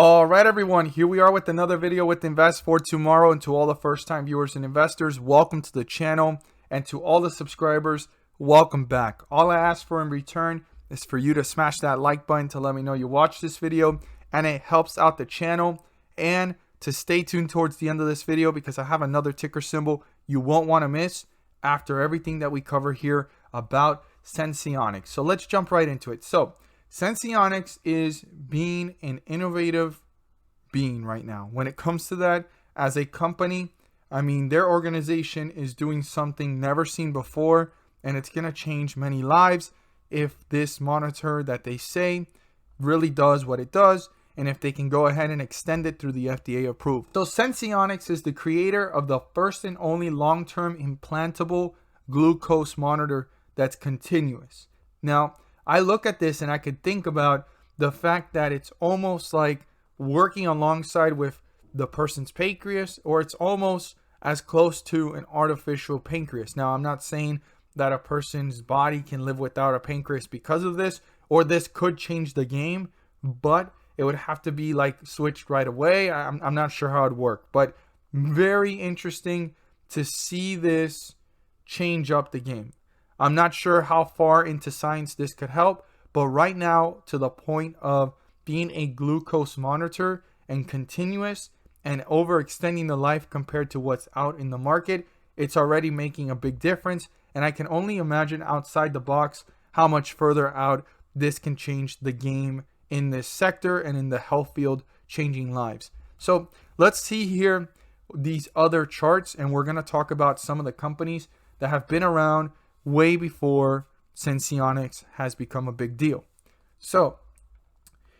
All right, everyone, here we are with another video with Invest for Tomorrow. And to all the first-time viewers and investors, welcome to the channel. And to all the subscribers, welcome back. All I ask for in return is for you to smash that like button to let me know you watched this video, and it helps out the channel. And to stay tuned towards the end of this video, because I have another ticker symbol you won't want to miss after everything that we cover here about SENSEONICS. So let's jump right into it. So SENSEONICS is being an innovative being right now. When it comes to that, as a company, I mean, their organization is doing something never seen before, and it's going to change many lives if this monitor that they say really does what it does, and if they can go ahead and extend it through the FDA approved. So SENSEONICS is the creator of the first and only long-term implantable glucose monitor that's continuous. Now, I look at this and I could think about the fact that it's almost like working alongside with the person's pancreas, or it's almost as close to an artificial pancreas. Now, I'm not saying that a person's body can live without a pancreas because of this, or this could change the game, but it would have to be like switched right away. I'm not sure how it'd work, but very interesting to see this change up the game. I'm not sure how far into science this could help, but right now, to the point of being a glucose monitor and continuous and overextending the life compared to what's out in the market, it's already making a big difference. And I can only imagine outside the box how much further out this can change the game in this sector and in the health field, changing lives. So let's see here these other charts, and we're going to talk about some of the companies that have been around way before SENSEONICS has become a big deal. So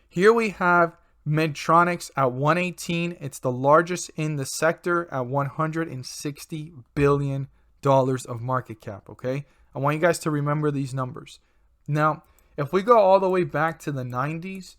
here we have Medtronic at 118. It's the largest in the sector at $160 billion of market cap. Okay, I want you guys to remember these numbers. Now, if we go all the way back to the 90s,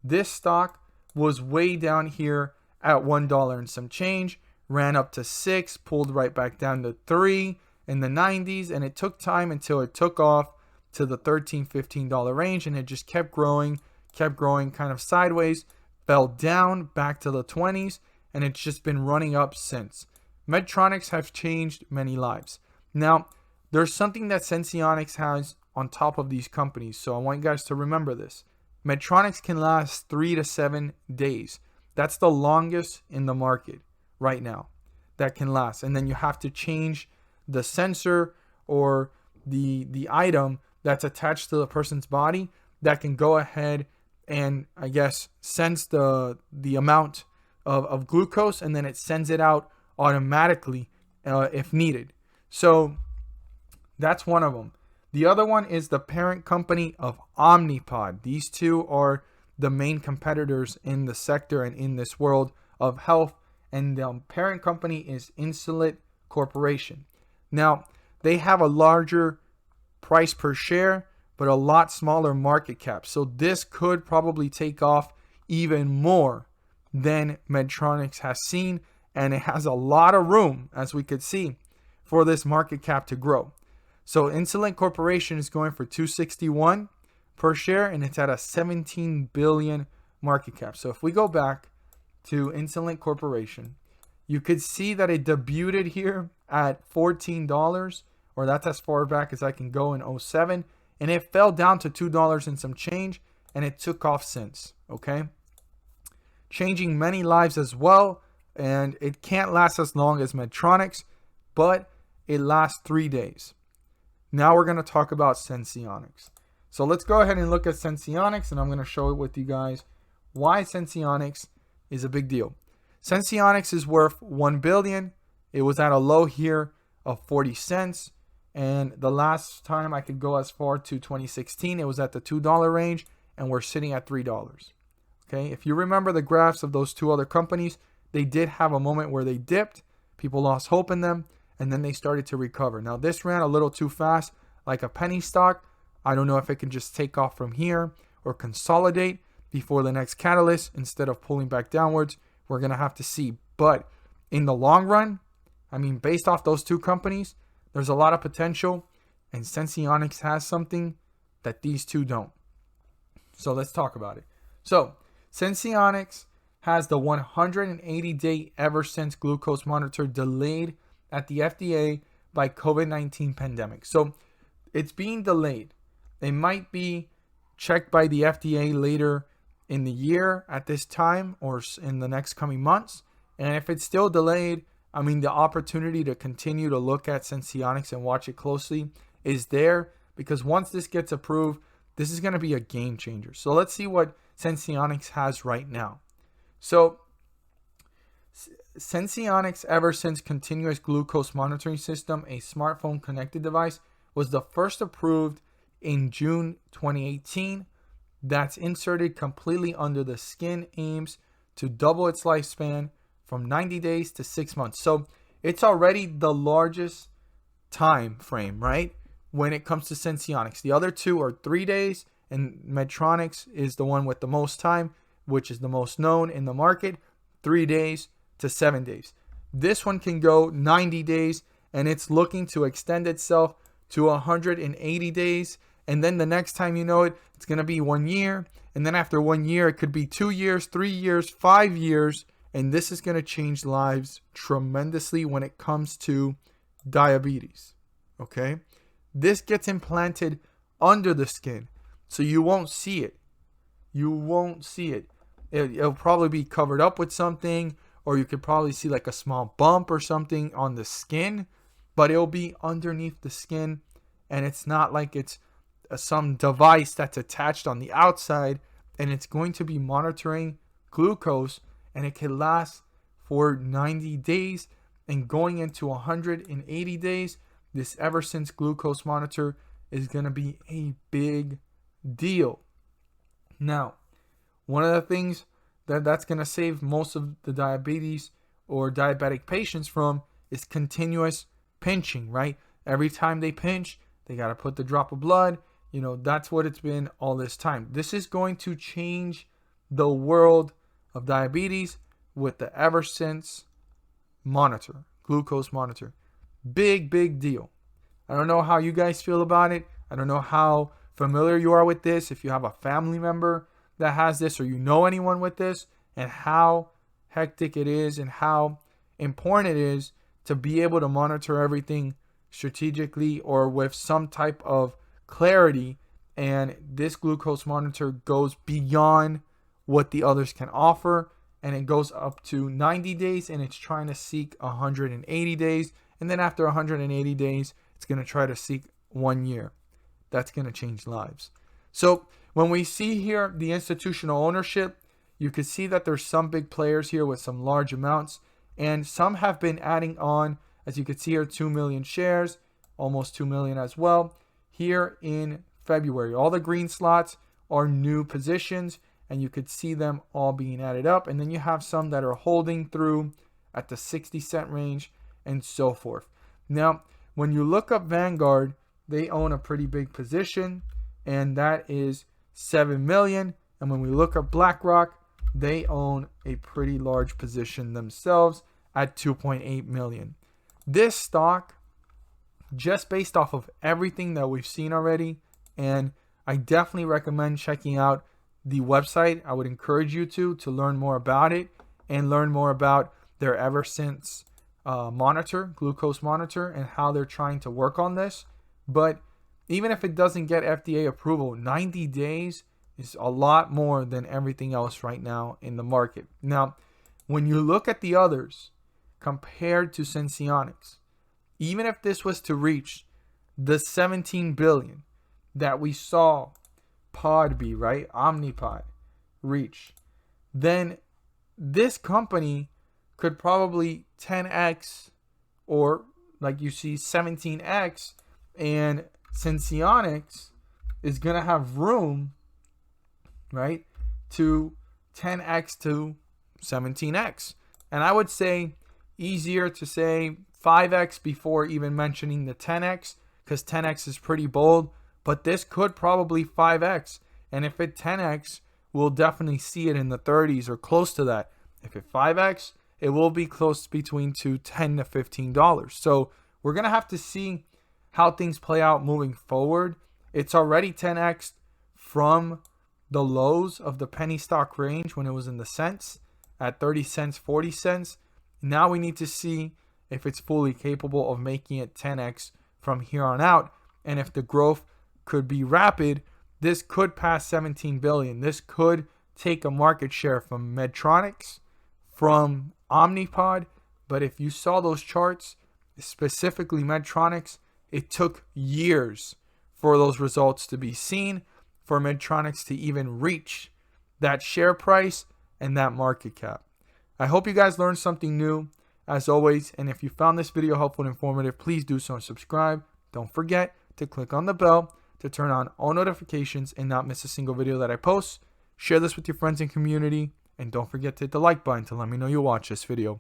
this stock was way down here at $1 and some change, ran up to 6, pulled right back down to 3 in the 90s, and it took time until it took off to the $13, $15 range, and it just kept growing kind of sideways, fell down back to the 20s, and it's just been running up since. Medtronic have changed many lives. Now, there's something that SENSEONICS has on top of these companies, so I want you guys to remember this. Medtronic can last 3 to 7 days. That's the longest in the market right now that can last, and then you have to change the sensor or the item that's attached to the person's body that can go ahead and, I guess, sense the amount of glucose, and then it sends it out automatically if needed. So that's one of them. The other one is the parent company of Omnipod. These two are the main competitors in the sector and in this world of health, and the parent company is Insulet Corporation. Now, they have a larger price per share, but a lot smaller market cap. So this could probably take off even more than Medtronic has seen, and it has a lot of room, as we could see, for this market cap to grow. So Insulet Corporation is going for $261 per share, and it's at a $17 billion market cap. So if we go back to Insulet Corporation, you could see that it debuted here at $14, or that's as far back as I can go in 07, and it fell down to $2 and some change, and it took off since. Okay, changing many lives as well, and it can't last as long as Medtronic, but it lasts 3 days. Now we're going to talk about SENSEONICS. So let's go ahead and look at SENSEONICS, and I'm going to show it with you guys why SENSEONICS is a big deal. SENSEONICS is worth $1 billion. It was at a low here of 40 cents. And the last time I could go as far to 2016, it was at the $2 range, and we're sitting at $3. Okay, if you remember the graphs of those two other companies, they did have a moment where they dipped. People lost hope in them, and then they started to recover. Now, this ran a little too fast, like a penny stock. I don't know if it can just take off from here or consolidate before the next catalyst instead of pulling back downwards. We're going to have to see. But in the long run, I mean, based off those two companies, there's a lot of potential, and SENSEONICS has something that these two don't. So let's talk about it. So SENSEONICS has the 180-day ever since glucose monitor delayed at the FDA by COVID-19 pandemic. So it's being delayed. It might be checked by the FDA later in the year at this time or in the next coming months. And if it's still delayed, I mean, the opportunity to continue to look at SENSEONICS and watch it closely is there, because once this gets approved, this is going to be a game changer. So let's see what SENSEONICS has right now. So SENSEONICS ever since continuous glucose monitoring system, a smartphone connected device, was the first approved in June 2018. That's inserted completely under the skin, aims to double its lifespan from 90 days to 6 months. So it's already the largest time frame, right, when it comes to SENSEONICS. The other two are 3 days, and Medtronic's is the one with the most time, which is the most known in the market, 3 days to 7 days. This one can go 90 days, and it's looking to extend itself to 180 days. And then the next time you know it, it's going to be 1 year. And then after 1 year, it could be 2 years, 3 years, 5 years. And this is going to change lives tremendously when it comes to diabetes. Okay? This gets implanted under the skin, so you won't see it. You won't see it. It'll probably be covered up with something, or you could probably see like a small bump or something on the skin, but it'll be underneath the skin, and it's not like it's some device that's attached on the outside, and it's going to be monitoring glucose, and it can last for 90 days, and going into 180 days, this ever since glucose monitor is going to be a big deal. Now, one of the things that's going to save most of the diabetes or diabetic patients from is continuous pinching, right? Every time they pinch, they got to put the drop of blood. You know, that's what it's been all this time. This is going to change the world of diabetes with the ever since monitor, glucose monitor. Big, big deal. I don't know how you guys feel about it. I don't know how familiar you are with this, if you have a family member that has this or you know anyone with this, and how hectic it is and how important it is to be able to monitor everything strategically or with some type of clarity. And this glucose monitor goes beyond what the others can offer, and it goes up to 90 days, and it's trying to seek 180 days, and then after 180 days it's going to try to seek 1 year. That's going to change lives. So when we see here the institutional ownership, you can see that there's some big players here with some large amounts, and some have been adding on, as you can see here, 2 million shares, almost 2 million as well, here in February. All the green slots are new positions, and you could see them all being added up. And then you have some that are holding through at the 60-cent range and so forth. Now, when you look up Vanguard, they own a pretty big position, and that is 7 million. And when we look up BlackRock, they own a pretty large position themselves at 2.8 million. This stock, just based off of everything that we've seen already, and I definitely recommend checking out the website. I would encourage you to learn more about it and learn more about their ever since monitor, glucose monitor, and how they're trying to work on this. But even if it doesn't get FDA approval, 90 days is a lot more than everything else right now in the market. Now, when you look at the others compared to SENSEONICS, even if this was to reach the 17 billion that we saw Podby, right, Omnipod reach, then this company could probably 10x, or like you see 17x, and SENSEONICS is going to have room, right, to 10x to 17x. And I would say easier to say 5x before even mentioning the 10x, because 10x is pretty bold, but this could probably 5x. And if it 10x, we'll definitely see it in the 30s or close to that. If it 5x, it will be close between $10 to $15. So we're going to have to see how things play out moving forward. It's already 10x from the lows of the penny stock range when it was in the cents. at 30 cents, 40 cents. Now we need to see if it's fully capable of making it 10x from here on out. And if the growth could be rapid, this could pass 17 billion. This could take a market share from Medtronics, from Omnipod. But if you saw those charts, specifically Medtronics, it took years for those results to be seen, for Medtronics to even reach that share price and that market cap. I hope you guys learned something new, as always. And if you found this video helpful and informative, please do so and subscribe. Don't forget to click on the bell to turn on all notifications and not miss a single video that I post. Share this with your friends and community. And don't forget to hit the like button to let me know you watch this video.